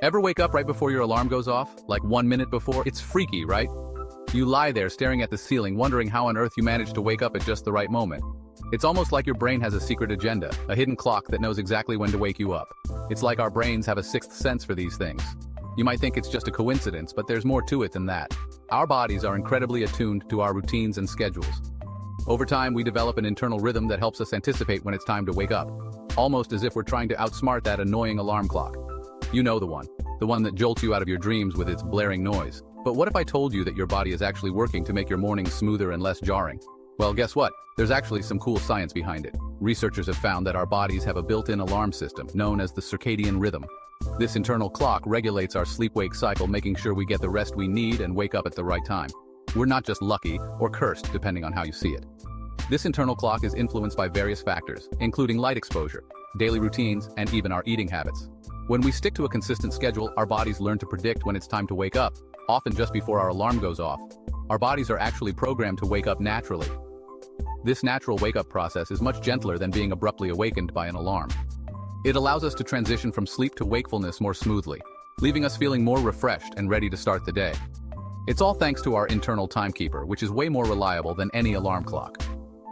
Ever wake up right before your alarm goes off? Like 1 minute before? It's freaky, right? You lie there staring at the ceiling, wondering how on earth you managed to wake up at just the right moment. It's almost like your brain has a secret agenda, a hidden clock that knows exactly when to wake you up. It's like our brains have a sixth sense for these things. You might think it's just a coincidence, but there's more to it than that. Our bodies are incredibly attuned to our routines and schedules. Over time, we develop an internal rhythm that helps us anticipate when it's time to wake up, almost as if we're trying to outsmart that annoying alarm clock. You know the one that jolts you out of your dreams with its blaring noise. But what if I told you that your body is actually working to make your mornings smoother and less jarring? Well, guess what? There's actually some cool science behind it. Researchers have found that our bodies have a built-in alarm system known as the circadian rhythm. This internal clock regulates our sleep-wake cycle, making sure we get the rest we need and wake up at the right time. We're not just lucky or cursed, depending on how you see it. This internal clock is influenced by various factors, including light exposure, daily routines, and even our eating habits. When we stick to a consistent schedule, our bodies learn to predict when it's time to wake up, often just before our alarm goes off. Our bodies are actually programmed to wake up naturally. This natural wake-up process is much gentler than being abruptly awakened by an alarm. It allows us to transition from sleep to wakefulness more smoothly, leaving us feeling more refreshed and ready to start the day. It's all thanks to our internal timekeeper, which is way more reliable than any alarm clock.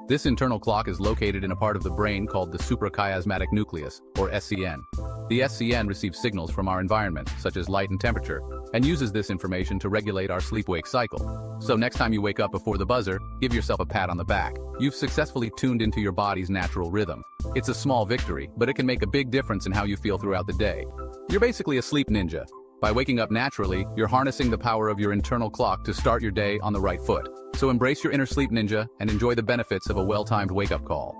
This internal clock is located in a part of the brain called the suprachiasmatic nucleus, or SCN. The SCN receives signals from our environment, such as light and temperature, and uses this information to regulate our sleep-wake cycle. So next time you wake up before the buzzer, give yourself a pat on the back. You've successfully tuned into your body's natural rhythm. It's a small victory, but it can make a big difference in how you feel throughout the day. You're basically a sleep ninja. By waking up naturally, you're harnessing the power of your internal clock to start your day on the right foot. So embrace your inner sleep ninja and enjoy the benefits of a well-timed wake-up call.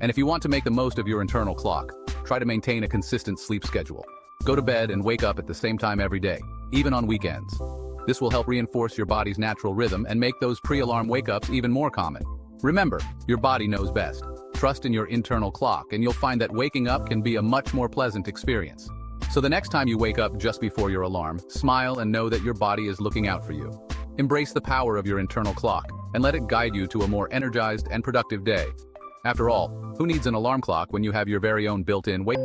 And if you want to make the most of your internal clock, try to maintain a consistent sleep schedule. Go to bed and wake up at the same time every day, even on weekends. This will help reinforce your body's natural rhythm and make those pre-alarm wake-ups even more common. Remember, your body knows best. Trust in your internal clock, and you'll find that waking up can be a much more pleasant experience. So the next time you wake up just before your alarm, smile and know that your body is looking out for you. Embrace the power of your internal clock and let it guide you to a more energized and productive day. After all, who needs an alarm clock when you have your very own built-in wake?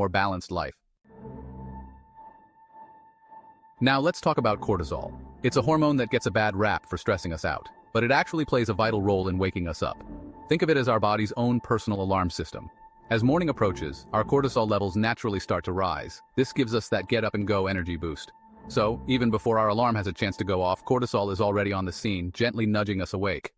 Balanced life. Now let's talk about cortisol. It's a hormone that gets a bad rap for stressing us out, but it actually plays a vital role in waking us up. Think of it as our body's own personal alarm system. As morning approaches, our cortisol levels naturally start to rise. This gives us that get-up-and-go energy boost. So, even before our alarm has a chance to go off, cortisol is already on the scene, gently nudging us awake.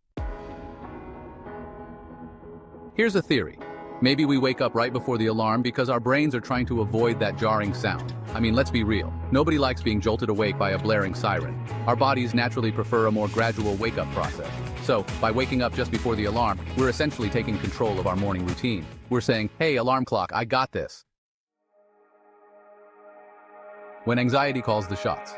Here's a theory. Maybe we wake up right before the alarm because our brains are trying to avoid that jarring sound. I mean, let's be real. Nobody likes being jolted awake by a blaring siren. Our bodies naturally prefer a more gradual wake-up process. So, by waking up just before the alarm, we're essentially taking control of our morning routine. We're saying, hey, alarm clock, I got this. When anxiety calls the shots.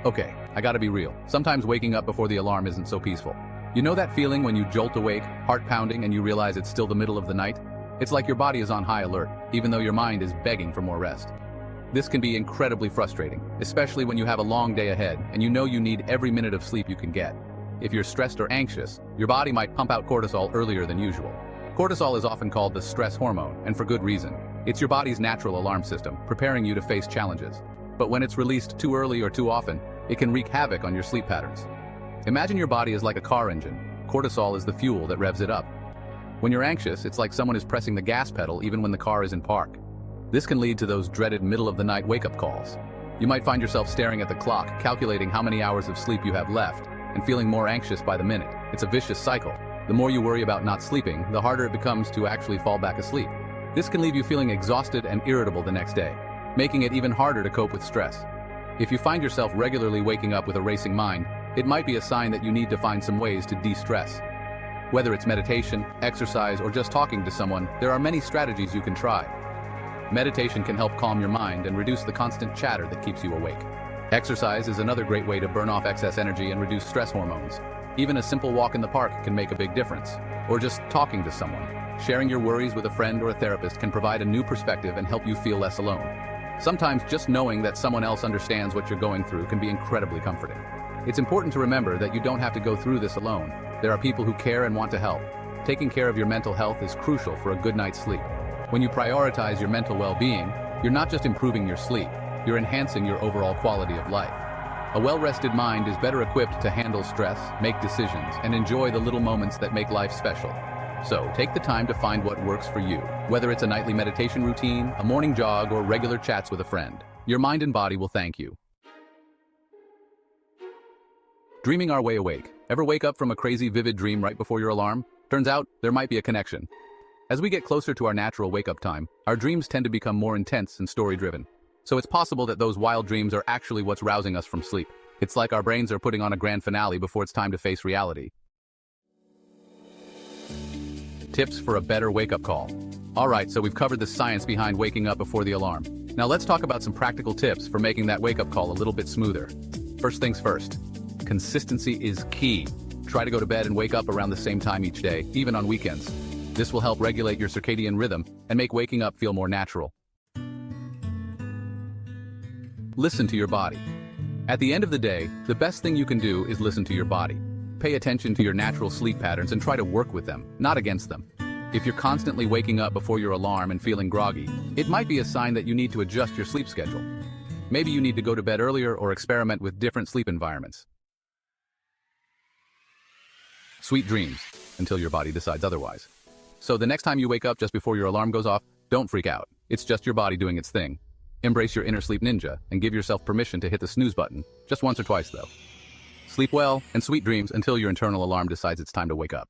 Okay, I gotta be real. Sometimes waking up before the alarm isn't so peaceful. You know that feeling when you jolt awake, heart pounding, and you realize it's still the middle of the night? It's like your body is on high alert, even though your mind is begging for more rest. This can be incredibly frustrating, especially when you have a long day ahead and you know you need every minute of sleep you can get. If you're stressed or anxious, your body might pump out cortisol earlier than usual. Cortisol is often called the stress hormone, and for good reason. It's your body's natural alarm system, preparing you to face challenges. But when it's released too early or too often, it can wreak havoc on your sleep patterns. Imagine your body is like a car engine. Cortisol is the fuel that revs it up. When you're anxious, it's like someone is pressing the gas pedal even when the car is in park. This can lead to those dreaded middle-of-the-night wake-up calls. You might find yourself staring at the clock, calculating how many hours of sleep you have left, and feeling more anxious by the minute. It's a vicious cycle. The more you worry about not sleeping, the harder it becomes to actually fall back asleep. This can leave you feeling exhausted and irritable the next day, making it even harder to cope with stress. If you find yourself regularly waking up with a racing mind, it might be a sign that you need to find some ways to de-stress. Whether it's meditation, exercise, or just talking to someone, there are many strategies you can try. Meditation can help calm your mind and reduce the constant chatter that keeps you awake. Exercise is another great way to burn off excess energy and reduce stress hormones. Even a simple walk in the park can make a big difference. Or just talking to someone. Sharing your worries with a friend or a therapist can provide a new perspective and help you feel less alone. Sometimes just knowing that someone else understands what you're going through can be incredibly comforting. It's important to remember that you don't have to go through this alone. There are people who care and want to help. Taking care of your mental health is crucial for a good night's sleep. When you prioritize your mental well-being, you're not just improving your sleep, you're enhancing your overall quality of life. A well-rested mind is better equipped to handle stress, make decisions, and enjoy the little moments that make life special. So, take the time to find what works for you. Whether it's a nightly meditation routine, a morning jog, or regular chats with a friend, your mind and body will thank you. Dreaming our way awake. Ever wake up from a crazy, vivid dream right before your alarm? Turns out, there might be a connection. As we get closer to our natural wake-up time, our dreams tend to become more intense and story-driven. So it's possible that those wild dreams are actually what's rousing us from sleep. It's like our brains are putting on a grand finale before it's time to face reality. Tips for a better wake-up call. Alright, so we've covered the science behind waking up before the alarm. Now let's talk about some practical tips for making that wake-up call a little bit smoother. First things first. Consistency is key. Try to go to bed and wake up around the same time each day, even on weekends. This will help regulate your circadian rhythm and make waking up feel more natural. Listen to your body. At the end of the day, the best thing you can do is listen to your body. Pay attention to your natural sleep patterns and try to work with them, not against them. If you're constantly waking up before your alarm and feeling groggy, it might be a sign that you need to adjust your sleep schedule. Maybe you need to go to bed earlier or experiment with different sleep environments. Sweet dreams, until your body decides otherwise. So the next time you wake up just before your alarm goes off, don't freak out. It's just your body doing its thing. Embrace your inner sleep ninja and give yourself permission to hit the snooze button, just once or twice though. Sleep well and sweet dreams until your internal alarm decides it's time to wake up.